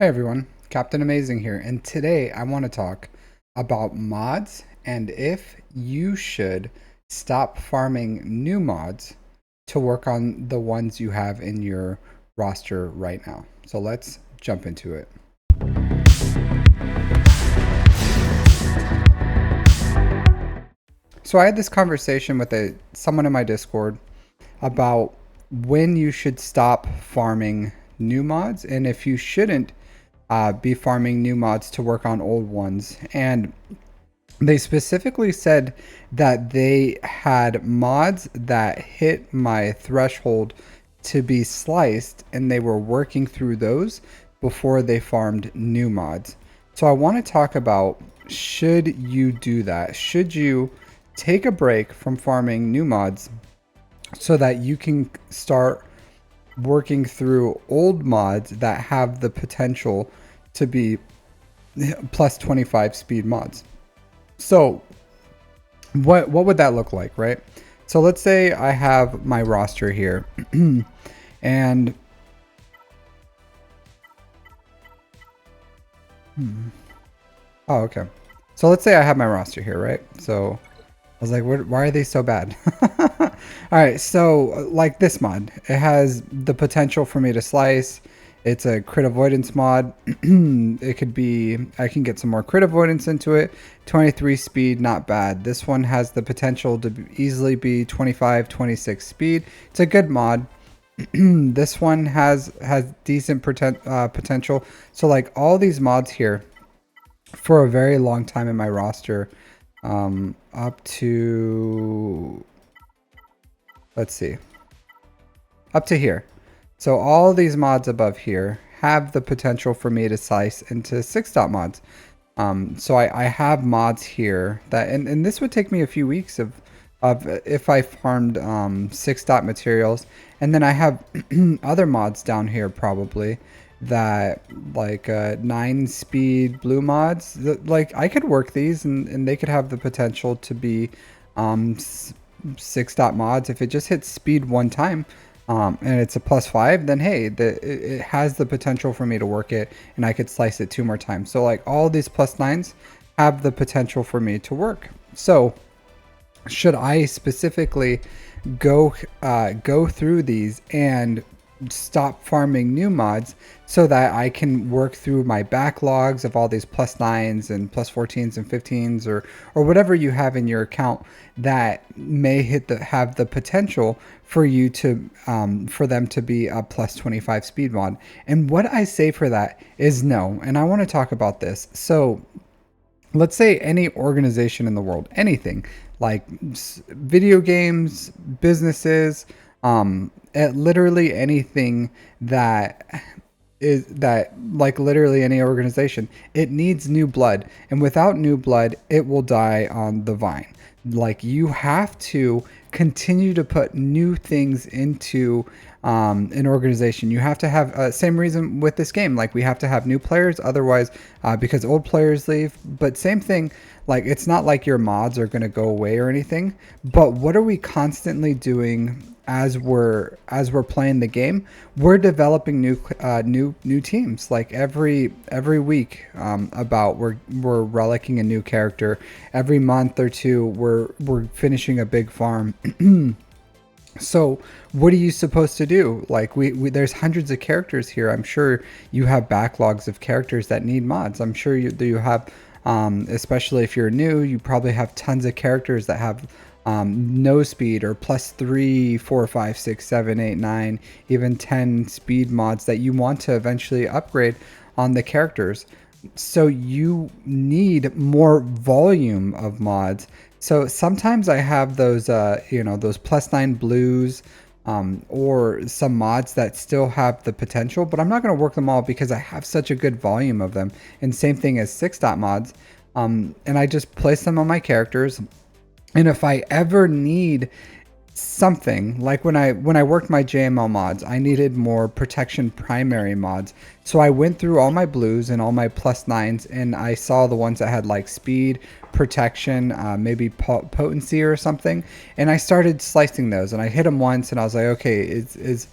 Hey everyone, Captain Amazing here, and today I want to talk about mods and if you should stop farming new mods to work on the ones you have in your roster right now. So let's jump into it. So I had this conversation with someone in my Discord about when you should stop farming new mods and if you shouldn't be farming new mods to work on old ones. And they specifically said that they had mods that hit my threshold to be sliced and they were working through those before they farmed new mods. So I want to talk about, should you do that? Should you take a break from farming new mods so that you can start working through old mods that have the potential to be plus 25 speed mods? So what would that look like, right? So let's say I have my roster here and oh, okay. So let's say I have my roster here, right? So I was like, why are they so bad? All right, so like this mod, it has the potential for me to slice. It's a crit avoidance mod. It could be, I can get some more crit avoidance into it. 23 speed, not bad. This one has the potential to easily be 25, 26 speed. It's a good mod. This one has decent potential. So like all these mods here for a very long time in my roster, up to, let's see, up to here. So all these mods above here have the potential for me to slice into 6 dot mods. So I have mods here that, and this would take me a few weeks of if I farmed 6 dot materials. And then I have other mods down here probably that like 9 speed blue mods that, like, I could work these and they could have the potential to be 6 dot mods if it just hits speed one time. And it's a +5, then hey, it has the potential for me to work it and I could slice it 2 more times. So like all these +9s have the potential for me to work. So should I specifically go through these and stop farming new mods so that I can work through my backlogs of all these +9s and +14s and 15s or whatever you have in your account that may have the potential for you to for them to be a +25 speed mod? And what I say for that is no. And I want to talk about this. So let's say any organization in the world, anything like video games, businesses, literally anything that is that, like literally any organization, it needs new blood, and without new blood it will die on the vine. Like, you have to continue to put new things into an organization. You have to have same reason with this game, like we have to have new players, otherwise because old players leave. But same thing, like it's not like your mods are going to go away or anything, but what are we constantly doing as we're playing the game? We're developing new teams. Like every week, about we're relicking a new character. Every month or two, we're finishing a big farm. So what are you supposed to do? Like we there's hundreds of characters here. I'm sure you have backlogs of characters that need mods. I'm sure you have, especially if you're new, you probably have tons of characters that have no speed or +3, 4, 5, 6, 7, 8, 9, even 10 speed mods that you want to eventually upgrade on the characters. So you need more volume of mods. So sometimes I have those, those +9 blues, or some mods that still have the potential, but I'm not going to work them all because I have such a good volume of them. And same thing as 6 dot mods. And I just place them on my characters. And if I ever need something, like when I worked my JML mods, I needed more protection primary mods. So I went through all my blues and all my +9s, and I saw the ones that had like speed, protection, maybe potency or something, and I started slicing those. And I hit them once, and I was like, okay, is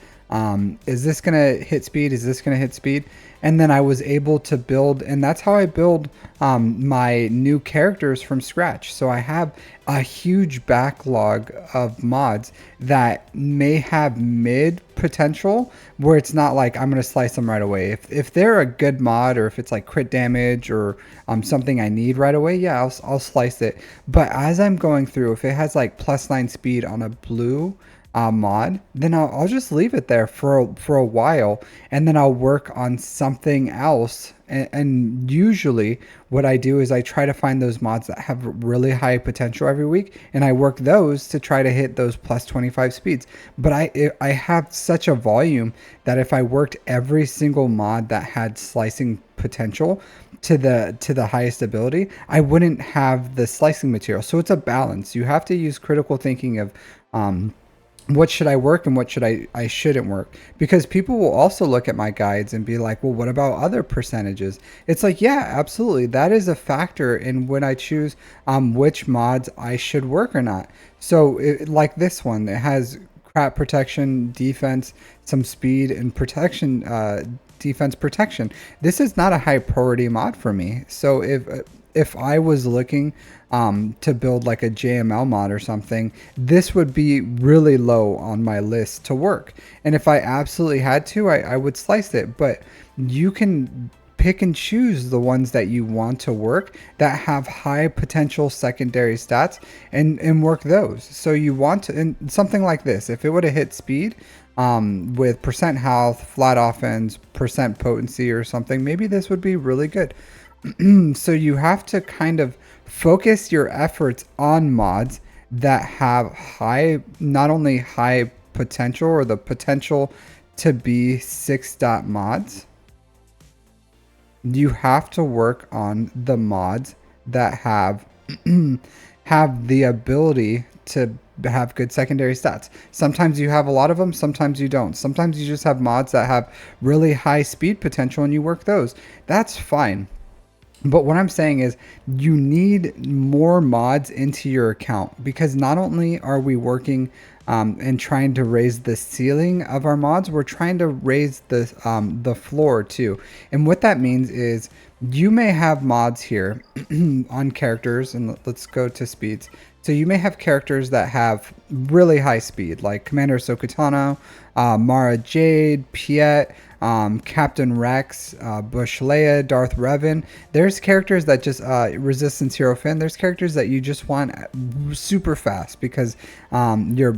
Is this gonna hit speed? Is this gonna hit speed? And then I was able to build, and that's how I build my new characters from scratch. So I have a huge backlog of mods that may have mid potential, where it's not like I'm gonna slice them right away. If they're a good mod, or if it's like crit damage, or something I need right away, yeah, I'll slice it. But as I'm going through, if it has like +9 speed on a blue mod, then I'll just leave it there for a while, and then I'll work on something else. And usually what I do is I try to find those mods that have really high potential every week, and I work those to try to hit those +25 speeds. But I have such a volume that if I worked every single mod that had slicing potential to the highest ability, I wouldn't have the slicing material. So it's a balance. You have to use critical thinking of what should I work and what should I shouldn't work, because people will also look at my guides and be like, well, what about other percentages? It's like, yeah, absolutely, that is a factor in when I choose which mods I should work or not. So like this one, it has crap protection, defense, some speed, and protection, defense protection. This is not a high priority mod for me. So if I was looking to build like a JML mod or something, this would be really low on my list to work. And if I absolutely had to, I would slice it. But you can pick and choose the ones that you want to work that have high potential secondary stats, and work those. So you want to, and something like this, if it would have hit speed with percent health, flat offense, percent potency or something, maybe this would be really good. So you have to kind of focus your efforts on mods that have high, not only high potential, or the potential to be 6-dot mods. You have to work on the mods that have have the ability to have good secondary stats. Sometimes you have a lot of them, sometimes you don't. Sometimes you just have mods that have really high speed potential and you work those. That's fine. But what I'm saying is you need more mods into your account, because not only are we working and trying to raise the ceiling of our mods, we're trying to raise the floor too. And what that means is you may have mods here on characters, and let's go to speeds. So you may have characters that have really high speed, like Commander Sokotano, Mara Jade, Piet, Captain Rex, Bush Leia, Darth Revan. There's characters that just Resistance Hero Finn. There's characters that you just want super fast because you're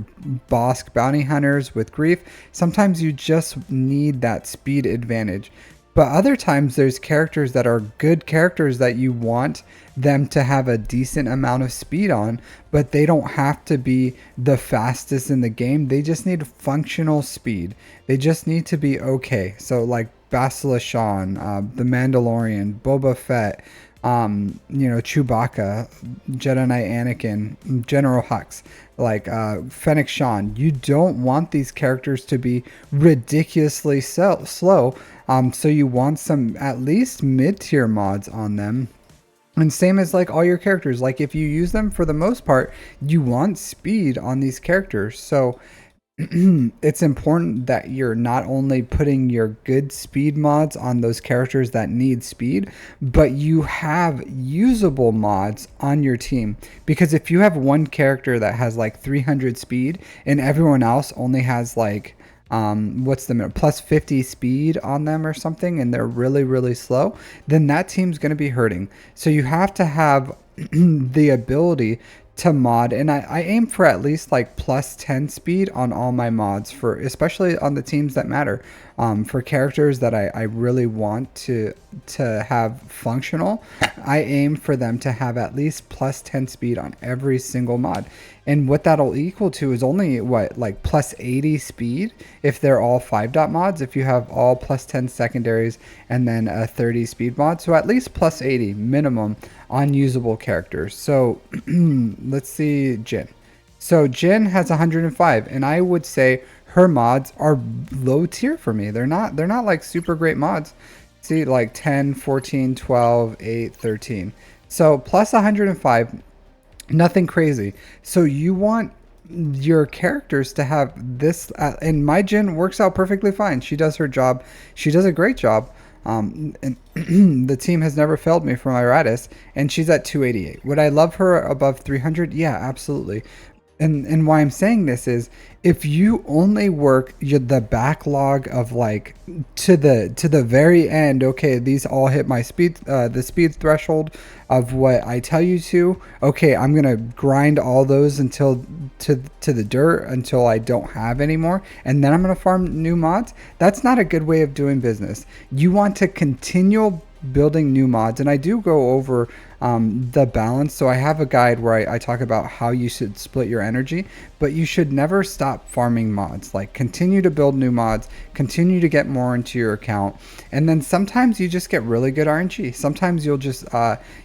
Bosk bounty hunters with grief. Sometimes you just need that speed advantage. But other times there's characters that are good characters that you want them to have a decent amount of speed on, but they don't have to be the fastest in the game. They just need functional speed. They just need to be okay. So like Bastila Shan, the Mandalorian, Boba Fett, Chewbacca, Jedi Knight Anakin, General Hux, like Fennec Shan. You don't want these characters to be ridiculously slow. So you want some at least mid-tier mods on them. And same as like all your characters. Like if you use them, for the most part, you want speed on these characters. So it's important that you're not only putting your good speed mods on those characters that need speed, but you have usable mods on your team. Because if you have one character that has like 300 speed and everyone else only has like what's the minute +50 speed on them or something, and they're really slow, then that team's going to be hurting. So you have to have the ability to mod, and I aim for at least like +10 speed on all my mods, for especially on the teams that matter. For characters that I really want to have functional, I aim for them to have at least +10 speed on every single mod. And what that'll equal to is only what, like +80 speed if they're all 5-dot mods, if you have all +10 secondaries and then a 30 speed mod. So at least +80 minimum on usable characters. So let's see, Jin. So Jin has 105, and I would say her mods are low tier for me. They're not like super great mods. See, like 10, 14, 12, 8, 13. So plus 105, nothing crazy. So you want your characters to have this. And my Jin works out perfectly fine. She does her job. She does a great job. And the team has never failed me for my Radis, and she's at 288. Would I love her above 300? Yeah, absolutely. And why I'm saying this is, if you only work the backlog of like to the very end, okay, these all hit my speed, the speed threshold of what I tell you to. Okay, I'm gonna grind all those until to the dirt until I don't have any more, and then I'm gonna farm new mods. That's not a good way of doing business. You want to continue building new mods, and I do go over the balance. So I have a guide where I talk about how you should split your energy, but you should never stop farming mods. Like, continue to build new mods, continue to get more into your account, and then sometimes you just get really good RNG. Sometimes you'll just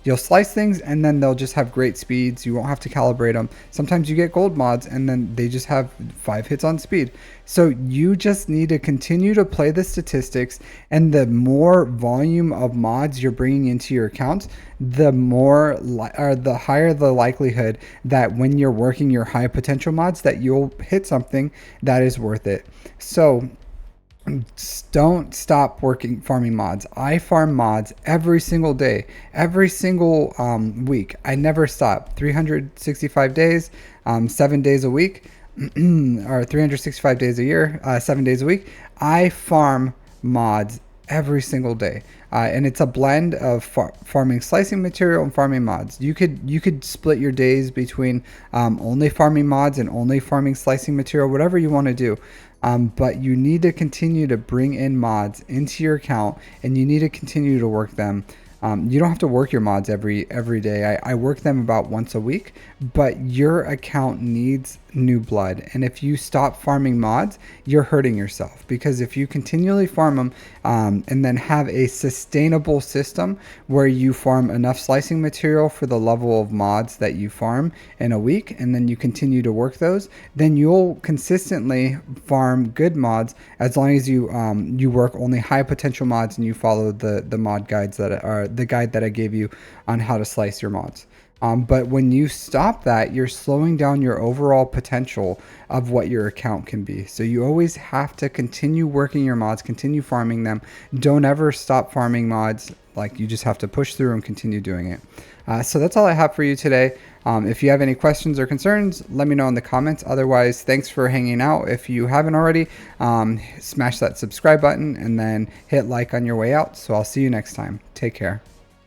you'll slice things and then they'll just have great speeds. You won't have to calibrate them. Sometimes you get gold mods and then they just have 5 hits on speed. So you just need to continue to play the statistics, and the more volume of mods you're bringing into your accounts, the more or the higher the likelihood that when you're working your high potential mods that you'll hit something that is worth it. So don't stop farming mods. I farm mods every single day, every single week. I never stop. 365 days, 7 days a week, or 365 days a year, 7 days a week. I farm mods every single day, and it's a blend of farming slicing material and farming mods. You could split your days between only farming mods and only farming slicing material, whatever you want to do. But you need to continue to bring in mods into your account, and you need to continue to work them. You don't have to work your mods every day. I work them about once a week, but your account needs new blood. And if you stop farming mods, you're hurting yourself, because if you continually farm them and then have a sustainable system where you farm enough slicing material for the level of mods that you farm in a week, and then you continue to work those, then you'll consistently farm good mods, as long as you work only high potential mods and you follow the mod guides that are the guide that I gave you on how to slice your mods. But when you stop that, you're slowing down your overall potential of what your account can be. So you always have to continue working your mods, continue farming them. Don't ever stop farming mods. Like, you just have to push through and continue doing it. So that's all I have for you today. If you have any questions or concerns, let me know in the comments. Otherwise, thanks for hanging out. If you haven't already, smash that subscribe button and then hit like on your way out. So I'll see you next time. Take care.